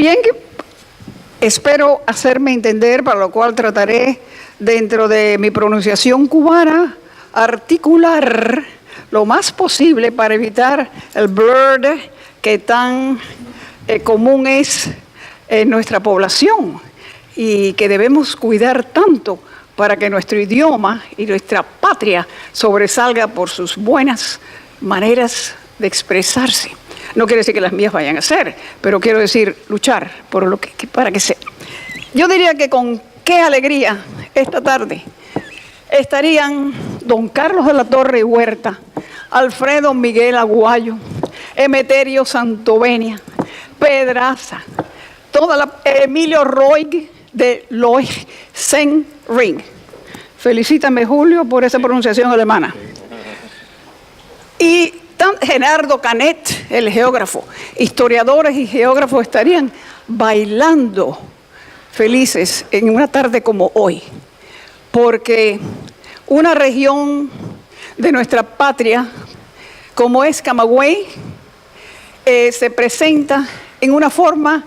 Bien, espero hacerme entender, para lo cual trataré, dentro de mi pronunciación cubana, articular lo más posible para evitar el blur que tan común es en nuestra población y que debemos cuidar tanto para que nuestro idioma y nuestra patria sobresalga por sus buenas maneras de expresarse. No quiere decir que las mías vayan a ser, pero quiero decir luchar por lo que para que sea. Yo diría que con qué alegría esta tarde estarían don Carlos de la Torre y Huerta, Alfredo Miguel Aguayo, Emeterio Santovenia, Pedraza, Emilio Roig de Lohsenring. Felicítame, Julio, por esa pronunciación alemana. Y Gerardo Canet, el geógrafo. Historiadores y geógrafos estarían bailando felices en una tarde como hoy, porque una región de nuestra patria, como es Camagüey, se presenta en una forma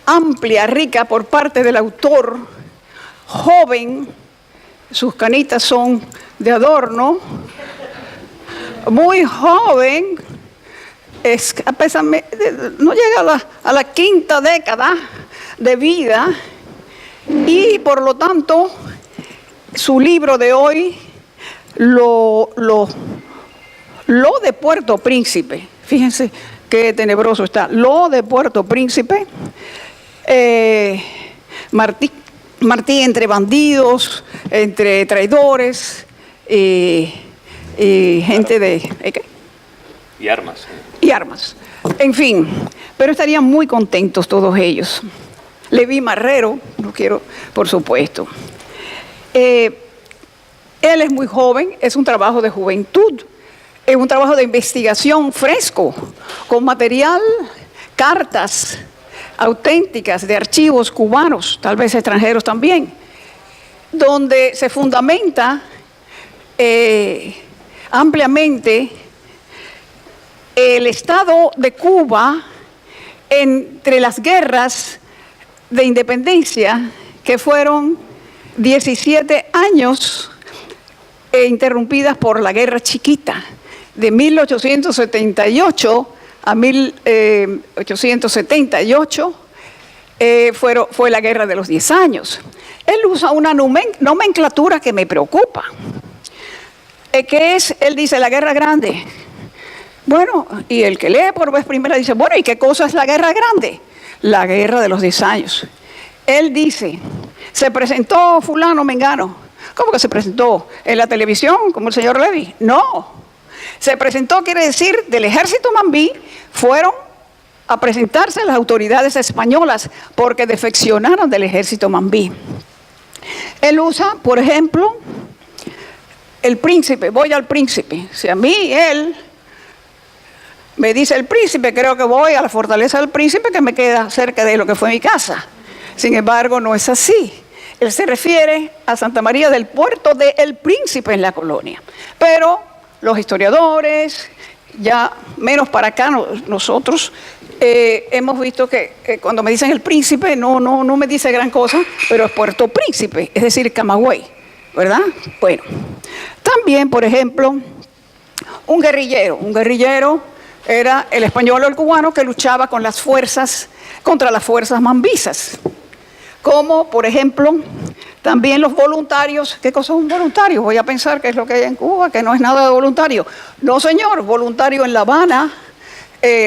amplia, rica, por parte del autor, joven, sus canitas son de adorno, muy joven, no llega a la quinta década de vida, y por lo tanto su libro de hoy, lo de Puerto Príncipe, fíjense qué tenebroso está, lo de Puerto Príncipe, Martí entre bandidos, entre traidores, gente de... ¿qué? Y armas. Y armas. En fin, pero estarían muy contentos todos ellos. Leví Marrero, no quiero, por supuesto. Él es muy joven, es un trabajo de juventud, es un trabajo de investigación fresco, con material, cartas auténticas de archivos cubanos, tal vez extranjeros también, donde se fundamenta ampliamente el estado de Cuba entre las guerras de independencia, que fueron 17 años interrumpidas por la Guerra Chiquita, de 1878 a 1878, fue la Guerra de los 10 años. Él usa una nomenclatura que me preocupa, que es, él dice, la Guerra Grande. Bueno, y el que lee por vez primera dice, bueno, ¿y qué cosa es la Guerra Grande? La Guerra de los 10 años. Él dice, se presentó fulano, mengano. ¿Cómo que se presentó? ¿En la televisión, como el señor Levy? No. Se presentó, quiere decir, del ejército mambí, fueron a presentarse a las autoridades españolas porque defeccionaron del ejército mambí. Él usa, por ejemplo, el príncipe, voy al príncipe. Si a mí él me dice el príncipe, creo que voy a la fortaleza del príncipe, que me queda cerca de lo que fue mi casa. Sin embargo, no es así. Él se refiere a Santa María del Puerto de El Príncipe en la colonia. Pero los historiadores, ya menos para acá, nosotros hemos visto que cuando me dicen el príncipe, no me dice gran cosa, pero es Puerto Príncipe, es decir, Camagüey, ¿verdad? Bueno, también, por ejemplo, un guerrillero era el español o el cubano que luchaba con las fuerzas, contra las fuerzas mambisas, como, por ejemplo, también los voluntarios. ¿Qué cosa es un voluntario? Voy a pensar que es lo que hay en Cuba, que no es nada de voluntario. No, señor, voluntario en La Habana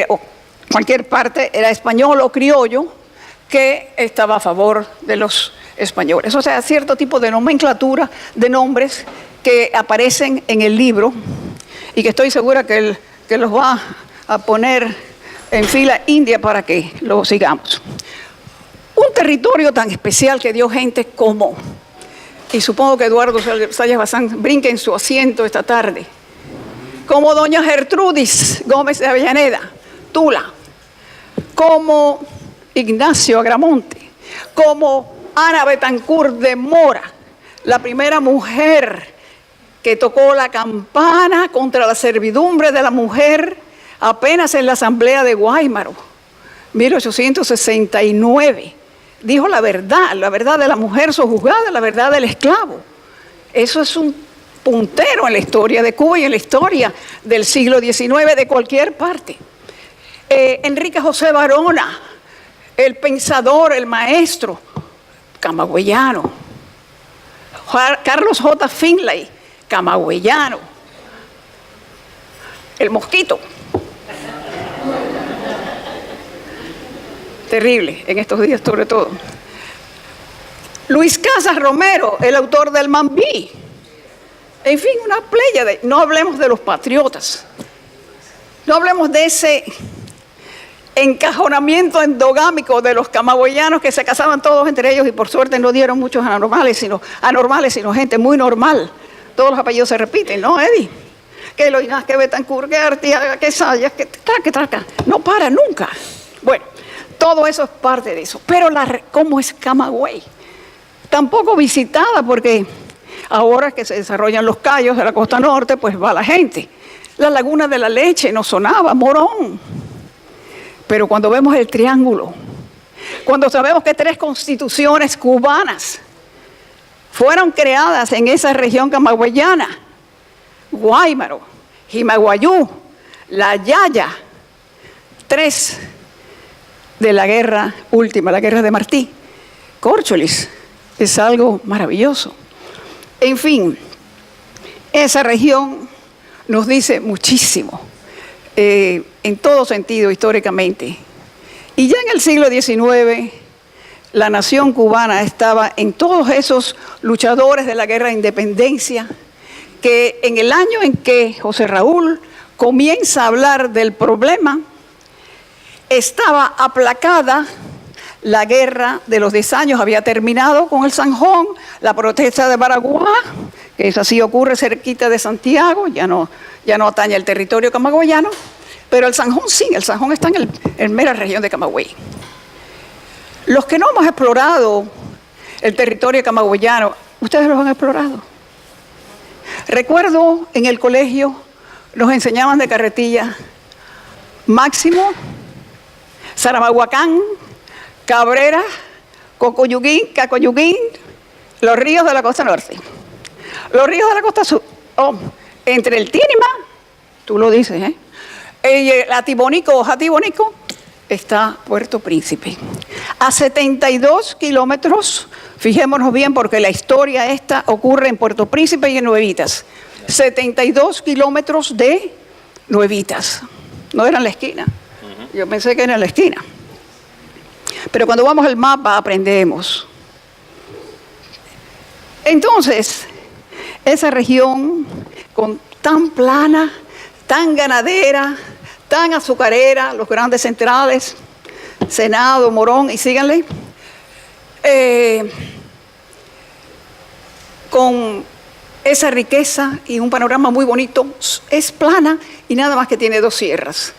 o cualquier parte era español o criollo que estaba a favor de los españoles. O sea, cierto tipo de nomenclatura de nombres que aparecen en el libro y que estoy segura que él los va a poner en fila india para que lo sigamos. Un territorio tan especial que dio gente como, y supongo que Eduardo Sayas Bazán brinque en su asiento esta tarde, como doña Gertrudis Gómez de Avellaneda, Tula, como Ignacio Agramonte, como Ana Betancourt de Mora, la primera mujer que tocó la campana contra la servidumbre de la mujer apenas en la asamblea de Guáimaro, 1869. Dijo la verdad de la mujer sojuzgada, la verdad del esclavo. Eso es un puntero en la historia de Cuba y en la historia del siglo XIX de cualquier parte. Enrique José Varona, el pensador, el maestro camagüeyano. Carlos J. Finlay, camagüeyano. El mosquito. Terrible en estos días sobre todo. Luis Casas Romero, el autor del Mambí. En fin, una pléyade. No hablemos de los patriotas. No hablemos de ese encajonamiento endogámico de los camagüeyanos que se casaban todos entre ellos y por suerte no dieron muchos anormales, sino gente muy normal. Todos los apellidos se repiten, ¿no, Eddie? Que Loinas, que Betancourt, que Artiaga, que Sayas, que traca. No para nunca. Bueno, todo eso es parte de eso. Pero ¿cómo es Camagüey? Tampoco visitada porque ahora que se desarrollan los cayos de la costa norte, pues va la gente. La Laguna de la Leche nos sonaba, Morón. Pero cuando vemos el triángulo, cuando sabemos que 3 constituciones cubanas fueron creadas en esa región camagüeyana, Guáimaro, Jimaguayú, La Yaya, 3 de la guerra última, la guerra de Martí, Córcholis, es algo maravilloso. En fin, esa región nos dice muchísimo, en todo sentido, históricamente. Y ya en el siglo XIX, la nación cubana estaba en todos esos luchadores de la guerra de independencia, que en el año en que José Raúl comienza a hablar del problema, estaba aplacada la guerra de los 10 años, había terminado con el Zanjón, la protesta de Baraguá, que eso así ocurre cerquita de Santiago, ya no atañe el territorio camagüeyano, pero el Zanjón sí, el Zanjón está en mera región de Camagüey. Los que no hemos explorado el territorio camagüeyano, ¿ustedes los han explorado? Recuerdo en el colegio, nos enseñaban de carretilla Máximo, Saramaguacán, Cabrera, Cocoyuguín, Cacoyuguín, los ríos de la costa norte. Los ríos de la costa sur, entre el Tínima, tú lo dices, Atibonico, Jatibonico, está Puerto Príncipe. A 72 kilómetros, fijémonos bien porque la historia esta ocurre en Puerto Príncipe y en Nuevitas. 72 kilómetros de Nuevitas. No era en la esquina. Yo pensé que era en la esquina. Pero cuando vamos al mapa aprendemos. Entonces, esa región tan plana, tan ganadera, tan azucarera, los grandes centrales, Senado, Morón y síganle, con esa riqueza y un panorama muy bonito, es plana y nada más que tiene 2 sierras.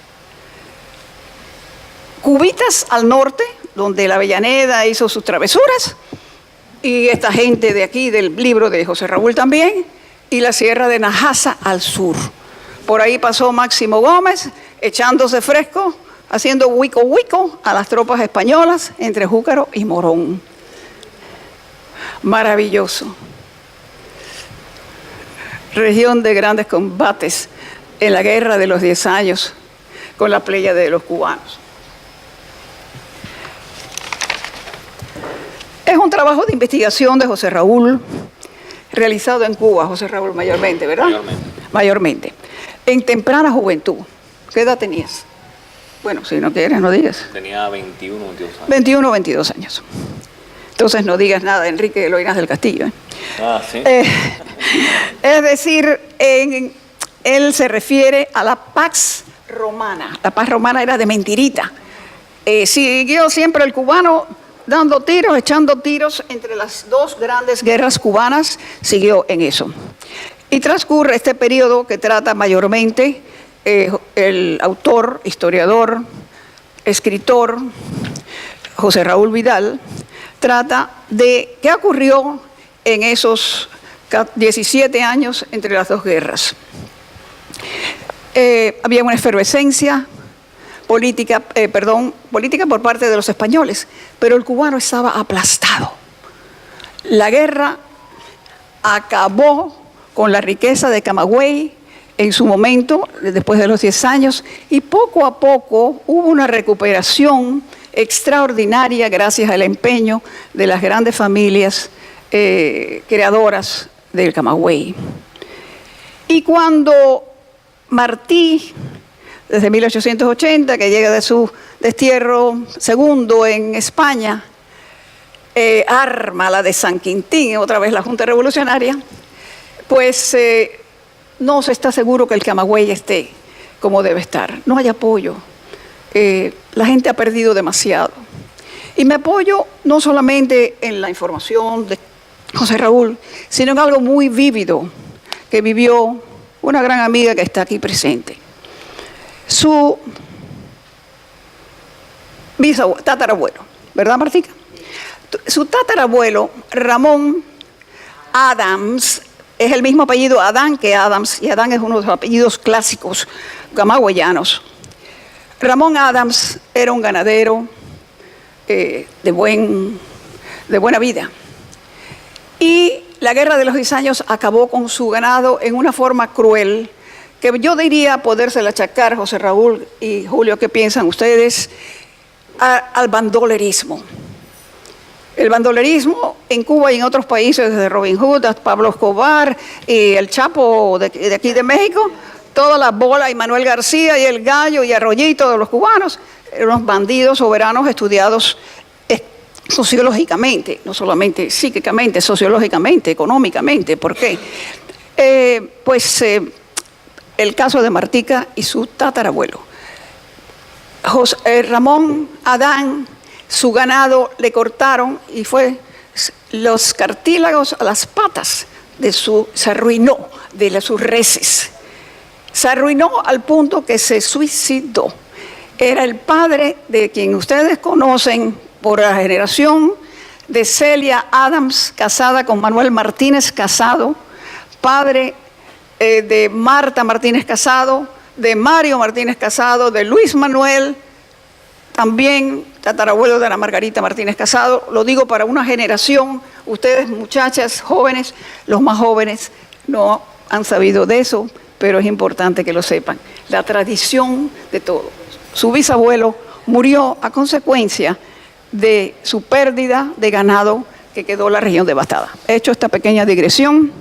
Cubitas al norte, donde la Avellaneda hizo sus travesuras, y esta gente de aquí, del libro de José Raúl también, y la Sierra de Najasa al sur. Por ahí pasó Máximo Gómez, echándose fresco, haciendo huico a las tropas españolas entre Júcaro y Morón. Maravilloso. Región de grandes combates en la guerra de los 10 años con la pléyade de los cubanos. Es un trabajo de investigación de José Raúl, realizado en Cuba, José Raúl mayormente, ¿verdad? Mayormente. En temprana juventud. ¿Qué edad tenías? Bueno, si no quieres, no digas. Tenía 21, 22 años. 21, 22 años. Entonces no digas nada de Enrique Loinas del Castillo. Sí. Es decir, él se refiere a la Pax Romana. La Pax Romana era de mentirita. Siguió siempre el cubano dando tiros, echando tiros entre las 2 grandes guerras cubanas, siguió en eso. Y transcurre este periodo que trata mayormente el autor, historiador, escritor, José Raúl Vidal, trata de qué ocurrió en esos 17 años entre las 2 guerras. Había una efervescencia política por parte de los españoles, pero el cubano estaba aplastado. La guerra acabó con la riqueza de Camagüey en su momento, después de los 10 años, y poco a poco hubo una recuperación extraordinaria gracias al empeño de las grandes familias creadoras del Camagüey. Y cuando Martí, desde 1880, que llega de su destierro segundo en España, arma la de San Quintín, otra vez la Junta Revolucionaria, pues no se está seguro que el Camagüey esté como debe estar. No hay apoyo. La gente ha perdido demasiado. Y me apoyo no solamente en la información de José Raúl, sino en algo muy vívido que vivió una gran amiga que está aquí presente. Su tatarabuelo, ¿verdad, Martica? Su tatarabuelo, Ramón Adams, es el mismo apellido Adán que Adams, y Adán es uno de los apellidos clásicos camagüeyanos. Ramón Adams era un ganadero de buena vida. Y la Guerra de los 10 años acabó con su ganado en una forma cruel, que yo diría podérsela achacar, José Raúl y Julio, ¿qué piensan ustedes? Al bandolerismo. El bandolerismo en Cuba y en otros países, desde Robin Hood hasta Pablo Escobar y el Chapo de aquí de México, toda la bola y Manuel García y el Gallo y Arroyito de los cubanos, eran unos bandidos soberanos estudiados sociológicamente, no solamente psíquicamente, sociológicamente, económicamente. ¿Por qué? El caso de Martica y su tatarabuelo. Ramón Adán, su ganado le cortaron y fue los cartílagos a las patas se arruinó de sus reses. Se arruinó al punto que se suicidó. Era el padre de quien ustedes conocen por la generación de Celia Adams, casada con Manuel Martínez Casado, padre de Marta Martínez Casado, de Mario Martínez Casado, de Luis Manuel, también tatarabuelo de Ana Margarita Martínez Casado. Lo digo para una generación, ustedes muchachas jóvenes, los más jóvenes no han sabido de eso, pero es importante que lo sepan. La tradición de todo. Su bisabuelo murió a consecuencia de su pérdida de ganado que quedó la región devastada. He hecho esta pequeña digresión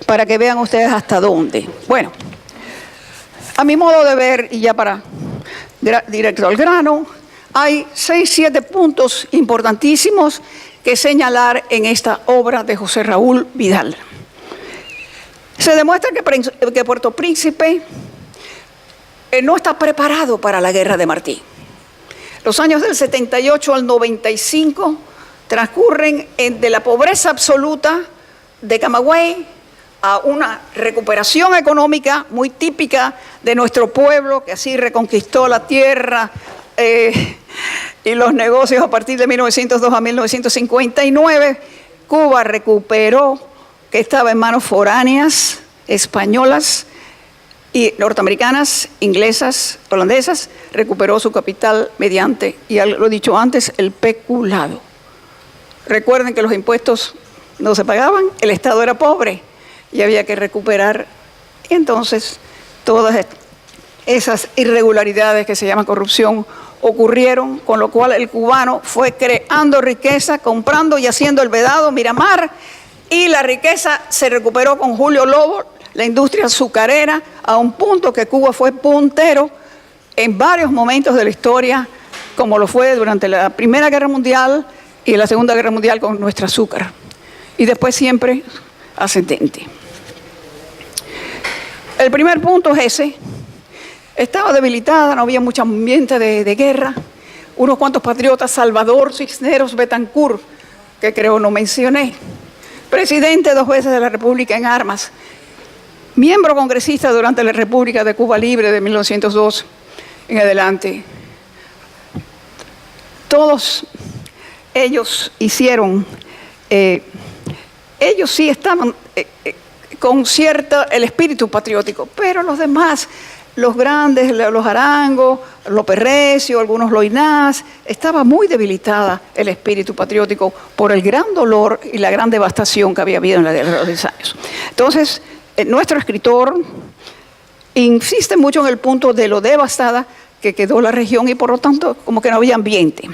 para que vean ustedes hasta dónde. Bueno, a mi modo de ver, y ya para directo al grano, hay 6, 7 puntos importantísimos que señalar en esta obra de José Raúl Vidal. Se demuestra que Puerto Príncipe no está preparado para la guerra de Martí. Los años del 78 al 95 transcurren de la pobreza absoluta de Camagüey a una recuperación económica muy típica de nuestro pueblo, que así reconquistó la tierra y los negocios a partir de 1902 a 1959. Cuba recuperó, que estaba en manos foráneas, españolas y norteamericanas, inglesas, holandesas, recuperó su capital mediante, y lo he dicho antes, el peculado. Recuerden que los impuestos no se pagaban, el Estado era pobre y había que recuperar. Y entonces todas esas irregularidades que se llaman corrupción ocurrieron, con lo cual el cubano fue creando riqueza, comprando y haciendo el Vedado, Miramar, y la riqueza se recuperó con Julio Lobo, la industria azucarera, a un punto que Cuba fue puntero en varios momentos de la historia, como lo fue durante la Primera Guerra Mundial y la Segunda Guerra Mundial con nuestro azúcar. Y después siempre ascendente. El primer punto es ese. Estaba debilitada, no había mucho ambiente de guerra. Unos cuantos patriotas, Salvador Cisneros Betancourt, que creo no mencioné, presidente 2 veces de la República en armas, miembro congresista durante la República de Cuba Libre de 1902 en adelante. Todos ellos hicieron, ellos sí estaban con el espíritu patriótico, pero los demás, los grandes, los Arango, López Recio, algunos Loinás, estaba muy debilitada el espíritu patriótico por el gran dolor y la gran devastación que había habido en la guerra de los 10 años. Entonces, nuestro escritor insiste mucho en el punto de lo devastada que quedó la región y por lo tanto como que no había ambiente.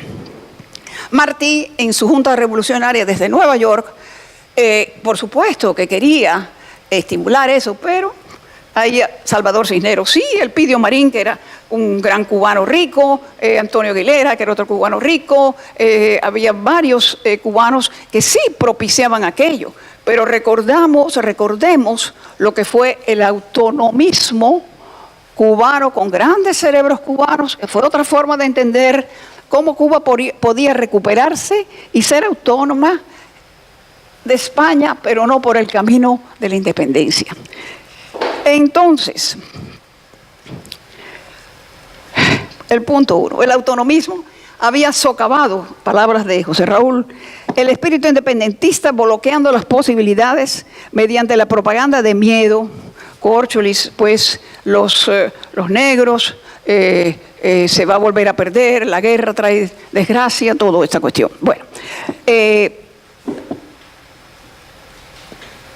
Martí, en su junta revolucionaria desde Nueva York, por supuesto que quería estimular eso, pero ahí Salvador Cisneros sí, Elpidio Marín, que era un gran cubano rico, Antonio Aguilera, que era otro cubano rico, había varios cubanos que sí propiciaban aquello, pero recordemos lo que fue el autonomismo cubano con grandes cerebros cubanos, que fue otra forma de entender cómo Cuba podía recuperarse y ser autónoma de España, pero no por el camino de la independencia. Entonces, el punto 1, el autonomismo había socavado, palabras de José Raúl, el espíritu independentista bloqueando las posibilidades mediante la propaganda de miedo. Córcholis, pues los negros, se va a volver a perder, la guerra trae desgracia, toda esta cuestión. Bueno,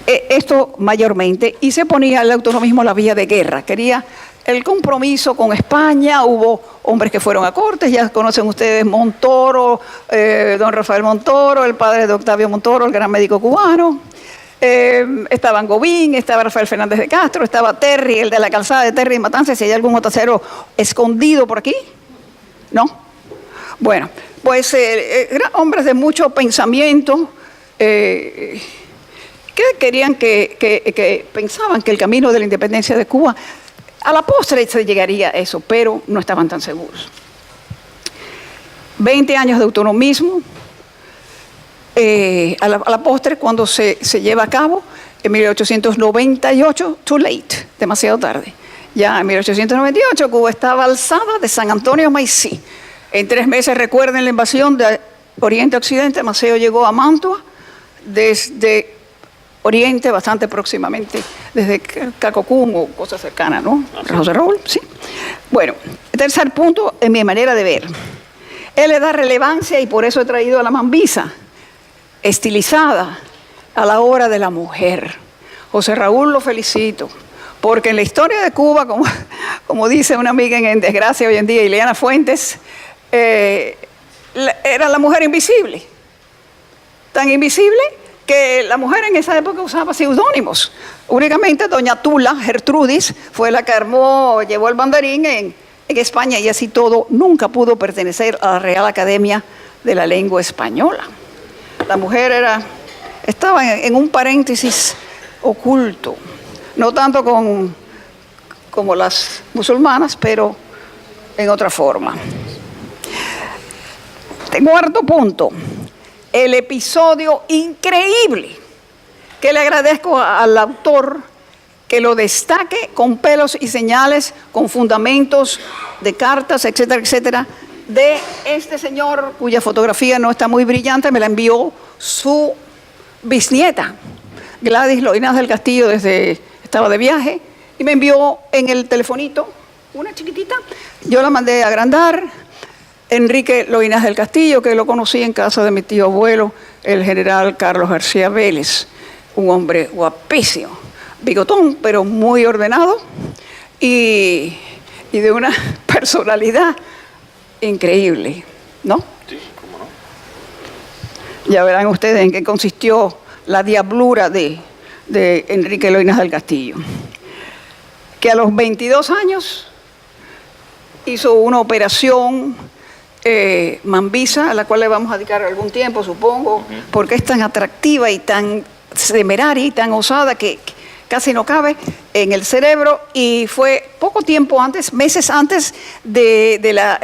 esto mayormente, y se ponía el autonomismo a la vía de guerra, quería el compromiso con España. Hubo hombres que fueron a Cortes, ya conocen ustedes Montoro, don Rafael Montoro, el padre de Octavio Montoro, el gran médico cubano. Estaban Gobín, estaba Rafael Fernández de Castro, estaba Terry, el de la calzada de Terry y Matanzas. Si hay algún otacero escondido por aquí, ¿no? Bueno, pues eran hombres de mucho pensamiento, que querían que pensaban que el camino de la independencia de Cuba, a la postre se llegaría a eso, pero no estaban tan seguros. 20 años de autonomismo. A la postre, cuando se lleva a cabo, en 1898, too late, demasiado tarde. Ya en 1898 Cuba estaba alzada de San Antonio a Maicí. En 3 meses, recuerden la invasión de Oriente a Occidente, Maceo llegó a Mantua, desde Oriente, bastante próximamente, desde Cacocún o cosa cercana, ¿no? José Raúl, sí. Bueno, el tercer punto, en mi manera de ver. Él le da relevancia, y por eso he traído a la Mambisa, estilizada, a la obra de la mujer. José Raúl, lo felicito, porque en la historia de Cuba, como dice una amiga en desgracia hoy en día, Ileana Fuentes, era la mujer invisible, tan invisible que la mujer en esa época usaba seudónimos. Únicamente doña Tula Gertrudis fue la que llevó el banderín en España, y así todo nunca pudo pertenecer a la Real Academia de la Lengua Española. La mujer estaba en un paréntesis oculto, no tanto como las musulmanas, pero en otra forma. Cuarto punto, el episodio increíble, que le agradezco al autor que lo destaque con pelos y señales, con fundamentos de cartas, etcétera, etcétera, de este señor cuya fotografía no está muy brillante, me la envió su bisnieta, Gladys Loinás del Castillo, estaba de viaje, y me envió en el telefonito una chiquitita. Yo la mandé a agrandar. Enrique Loinás del Castillo, que lo conocí en casa de mi tío abuelo, el general Carlos García Vélez, un hombre guapísimo, bigotón, pero muy ordenado, y de una personalidad increíble, ¿no? Sí, cómo no. Ya verán ustedes en qué consistió la diablura de Enrique Loinás del Castillo, que a los 22 años hizo una operación Mambisa, a la cual le vamos a dedicar algún tiempo, supongo, porque es tan atractiva y tan temeraria y tan osada que casi no cabe en el cerebro, y fue poco tiempo antes, meses antes de la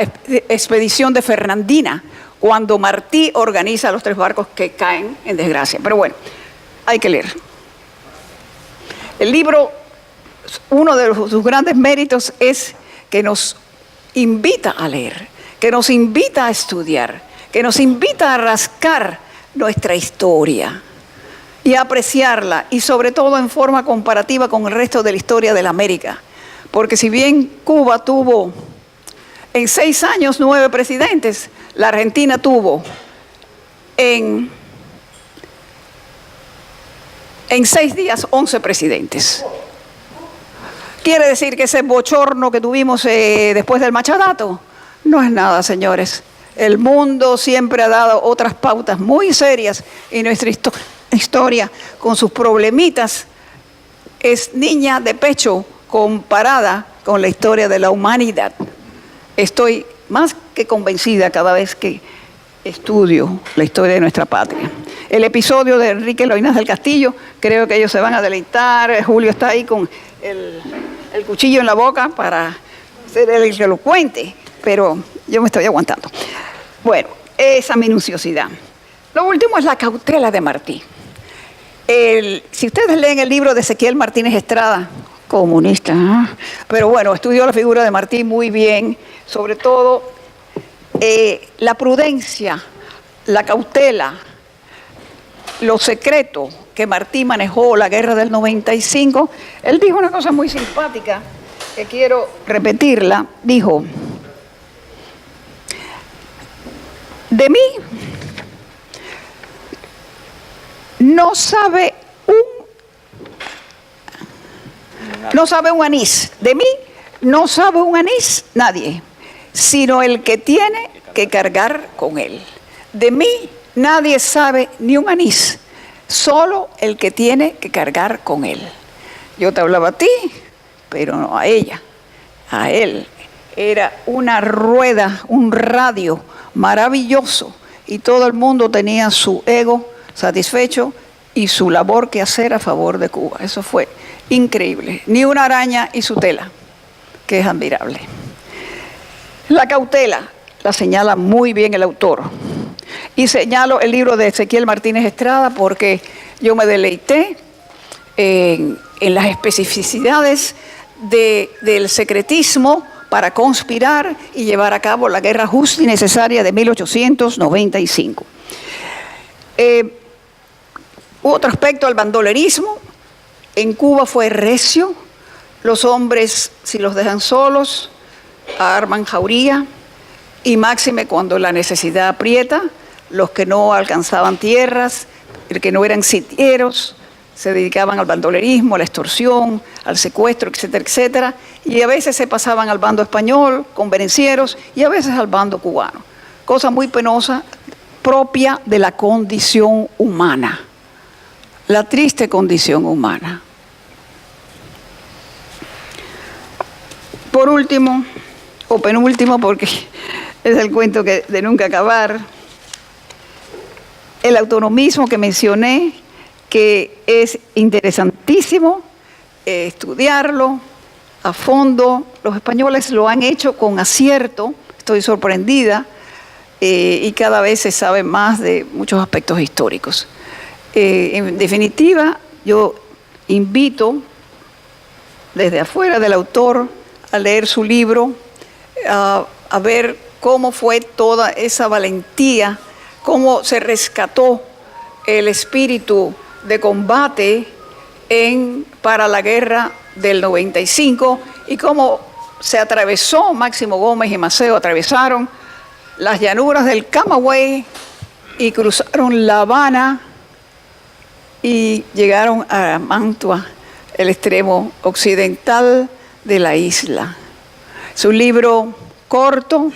expedición de Fernandina, cuando Martí organiza los 3 barcos que caen en desgracia. Pero bueno, hay que leer. El libro, uno de sus grandes méritos es que nos invita a leer, que nos invita a estudiar, que nos invita a rascar nuestra historia y a apreciarla, y sobre todo en forma comparativa con el resto de la historia de la América. Porque si bien Cuba tuvo En 6 años, 9 presidentes. La Argentina tuvo en 6 días 11 presidentes. ¿Quiere decir que ese bochorno que tuvimos después del Machadato? No es nada, señores. El mundo siempre ha dado otras pautas muy serias y nuestra historia, con sus problemitas, es niña de pecho comparada con la historia de la humanidad. Estoy más que convencida cada vez que estudio la historia de nuestra patria. El episodio de Enrique Loynaz del Castillo, creo que ellos se van a deleitar. Julio está ahí con el cuchillo en la boca para ser el que lo cuente, pero yo me estoy aguantando. Bueno, esa minuciosidad. Lo último es la cautela de Martí. Si ustedes leen el libro de Ezequiel Martínez Estrada, comunista, ¿eh? Pero bueno, estudió la figura de Martí muy bien, sobre todo la prudencia, la cautela, lo secreto que Martí manejó la guerra del 95. Él dijo una cosa muy simpática, que quiero repetirla. Dijo: de mí no sabe un anís. De mí no sabe un anís nadie, sino el que tiene que cargar con él. De mí nadie sabe ni un anís, solo el que tiene que cargar con él. Yo te hablaba a ti, pero no a ella, a él. Era una rueda, un radio maravilloso, y todo el mundo tenía su ego satisfecho y su labor que hacer a favor de Cuba. Eso fue increíble. Ni una araña y su tela, que es admirable. La cautela la señala muy bien el autor. Y señalo el libro de Ezequiel Martínez Estrada porque yo me deleité en las especificidades del secretismo para conspirar y llevar a cabo la guerra justa y necesaria de 1895. Otro aspecto al bandolerismo. En Cuba fue recio. Los hombres, si los dejan solos, arman jauría, y máxime cuando la necesidad aprieta. Los que no alcanzaban tierras, el que no eran sitieros, se dedicaban al bandolerismo, a la extorsión, al secuestro, etcétera, etcétera. Y a veces se pasaban al bando español, convenencieros, y a veces al bando cubano. Cosa muy penosa, propia de la condición humana. La triste condición humana. Por último, o penúltimo, porque es el cuento de nunca acabar, el autonomismo que mencioné, que es interesantísimo estudiarlo a fondo. Los españoles lo han hecho con acierto, estoy sorprendida, y cada vez se sabe más de muchos aspectos históricos. En definitiva, yo invito desde afuera del autor a leer su libro, a ver cómo fue toda esa valentía, cómo se rescató el espíritu de combate para la guerra del 95 y cómo se atravesó, Máximo Gómez y Maceo atravesaron las llanuras del Camagüey y cruzaron La Habana y llegaron a Mantua, el extremo occidental de la isla. Es un libro corto,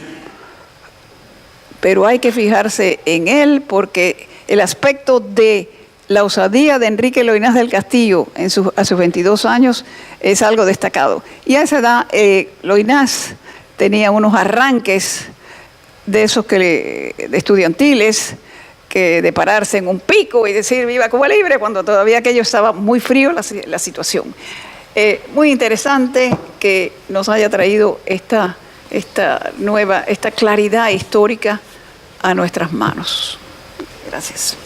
pero hay que fijarse en él porque el aspecto de la osadía de Enrique Loynaz del Castillo a sus 22 años es algo destacado. Y a esa edad Loynaz tenía unos arranques de esos de estudiantiles, que de pararse en un pico y decir "Viva Cuba Libre", cuando todavía aquello estaba muy frío la situación. Muy interesante que nos haya traído esta claridad histórica a nuestras manos. Gracias.